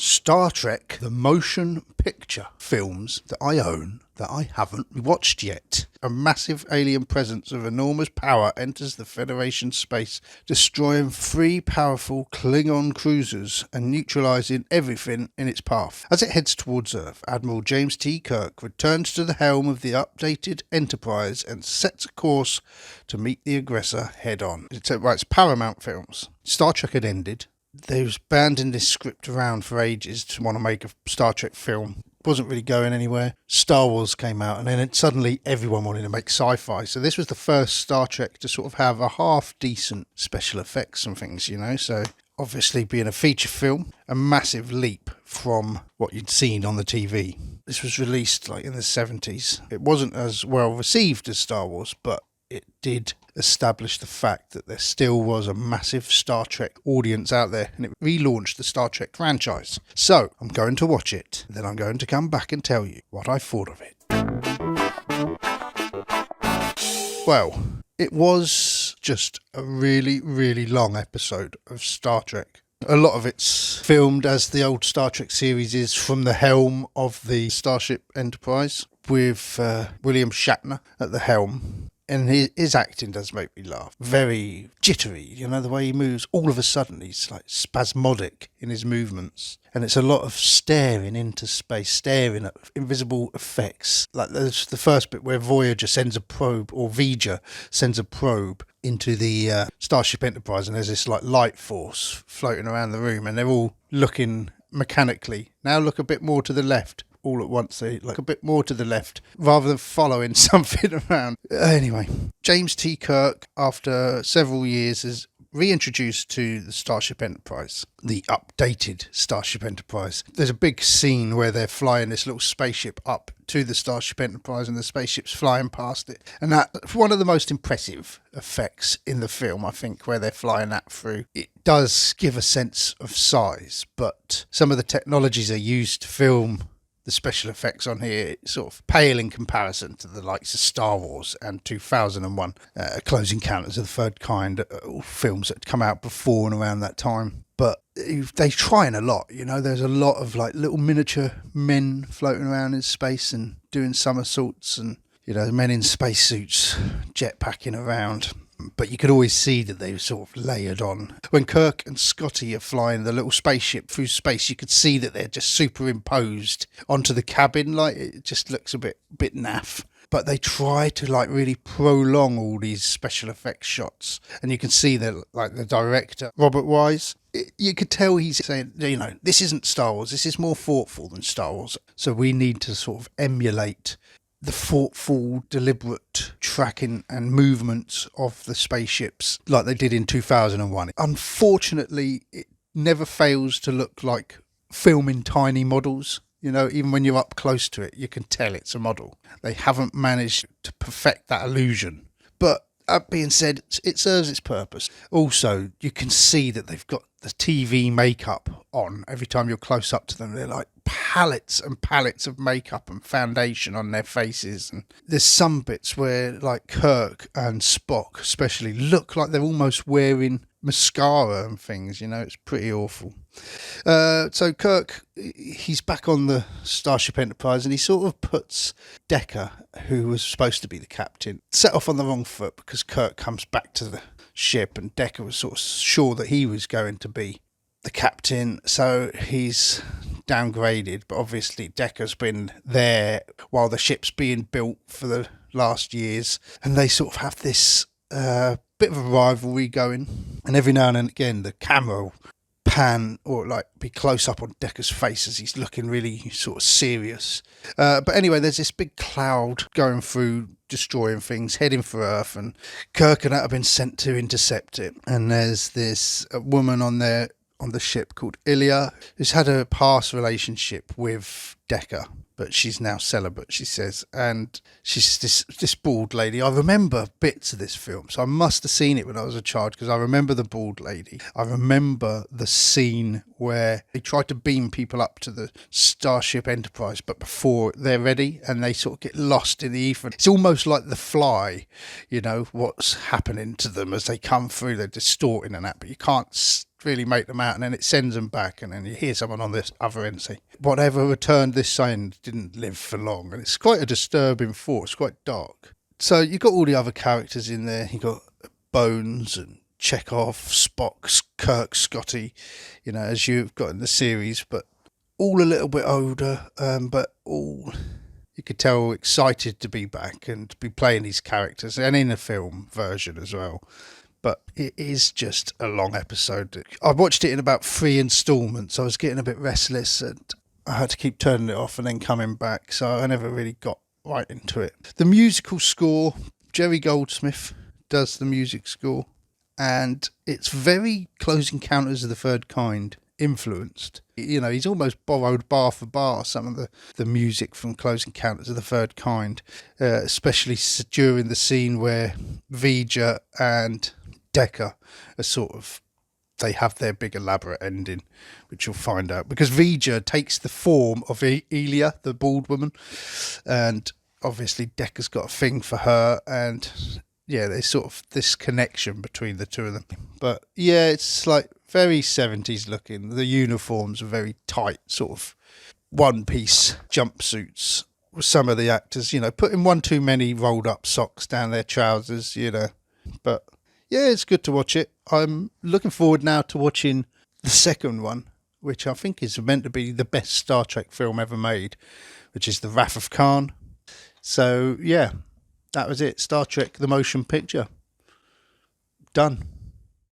Star Trek, the motion picture films that I own that I haven't watched yet. A massive alien presence of enormous power enters the Federation space, destroying 3 powerful Klingon cruisers and neutralizing everything in its path. As it heads towards Earth, Admiral James T. Kirk returns to the helm of the updated Enterprise and sets a course to meet the aggressor head-on. It's Paramount Films. Star Trek had ended. They was banding this script around for ages to want to make a Star Trek film. Wasn't really going anywhere. Star Wars came out, and then suddenly everyone wanted to make sci-fi. So this was the first Star Trek to sort of have a half-decent special effects and things, So obviously being a feature film, a massive leap from what you'd seen on the TV. This was released in the 70s. It wasn't as well received as Star Wars, but it did establish the fact that there still was a massive Star Trek audience out there, and it relaunched the Star Trek franchise. So I'm going to watch it, then I'm going to come back and tell you what I thought of it. Well, it was just a really, really long episode of Star Trek. A lot of it's filmed as the old Star Trek series is, from the helm of the Starship Enterprise, with William Shatner at the helm. And his acting does make me laugh. Very jittery, the way he moves. All of a sudden, he's spasmodic in his movements. And it's a lot of staring into space, staring at invisible effects. There's the first bit where Voyager sends a probe, or V'Ger sends a probe into the Starship Enterprise, and there's this light force floating around the room, and they're all looking mechanically. Now look a bit more to the left. All at once, they look a bit more to the left rather than following something around. Anyway, James T. Kirk, after several years, is reintroduced to the Starship Enterprise, the updated Starship Enterprise. There's a big scene where they're flying this little spaceship up to the Starship Enterprise, and the spaceship's flying past it. And that's one of the most impressive effects in the film, I think, where they're flying that through. It does give a sense of size, but some of the technologies they used to film the special effects on here sort of pale in comparison to the likes of Star Wars and 2001, Close Encounters of the Third Kind, all films that had come out before and around that time. But they're trying a lot, there's a lot of little miniature men floating around in space and doing somersaults, and men in spacesuits jetpacking around. But you could always see that they were sort of layered on. When Kirk and Scotty are flying the little spaceship through space, you could see that they're just superimposed onto the cabin. It just looks a bit naff. But they try to really prolong all these special effects shots. And you can see that the director, Robert Wise, you could tell he's saying, this isn't Star Wars. This is more thoughtful than Star Wars. So we need to sort of emulate the thoughtful, deliberate tracking and movements of the spaceships like they did in 2001. Unfortunately, it never fails to look like filming tiny models. Even when you're up close to it, you can tell it's a model. They haven't managed to perfect that illusion. But that being said, it serves its purpose. Also, you can see that they've got the TV makeup on. Every time you're close up to them, they're like pallets and pallets of makeup and foundation on their faces. And there's some bits where Kirk and Spock especially look like they're almost wearing mascara and things. It's pretty awful. So Kirk, he's back on the Starship Enterprise, and he sort of puts Decker, who was supposed to be the captain, set off on the wrong foot, because Kirk comes back to the ship and Decker was sort of sure that he was going to be the captain, so he's downgraded. But obviously Decker's been there while the ship's being built for the last years, and they sort of have this bit of a rivalry going, and every now and again the camera will pan or be close up on Decker's face as he's looking really sort of serious. But anyway, there's this big cloud going through, destroying things, heading for Earth, and Kirk and that have been sent to intercept it. And there's this woman on the ship called Ilya, who's had a past relationship with Decker, but she's now celibate, she says, and she's this bald lady. I remember bits of this film, so I must have seen it when I was a child, because I remember the bald lady. I remember the scene where they tried to beam people up to the Starship Enterprise, but before they're ready, and they sort of get lost in the ether. It's almost like The Fly, what's happening to them as they come through. They're distorting and that, but you can't really make them out, and then it sends them back, and then you hear someone on this other end say, whatever returned this end didn't live for long. And it's quite a disturbing thought. It's quite dark. So you've got all the other characters in there. You've got Bones and Chekhov, Spock, Kirk, Scotty, as you've got in the series, but all a little bit older, but all, you could tell, excited to be back and to be playing these characters, and in a film version as well. But it is just a long episode. I watched it in about 3 installments. I was getting a bit restless and I had to keep turning it off and then coming back, so I never really got right into it. The musical score, Jerry Goldsmith does the music score, and it's very Close Encounters of the Third Kind influenced. He's almost borrowed bar for bar some of the music from Close Encounters of the Third Kind, especially during the scene where V'Ger and Decker are they have their big elaborate ending, which you'll find out, because V'Ger takes the form of Elia, the bald woman, and obviously Decker's got a thing for her, and there's sort of this connection between the two of them. But it's like very 70s looking. The uniforms are very tight, sort of one-piece jumpsuits with some of the actors, putting one too many rolled up socks down their trousers, But it's good to watch it. I'm looking forward now to watching the second one, which I think is meant to be the best Star Trek film ever made, which is The Wrath of Khan. So, that was it. Star Trek, the motion picture. Done.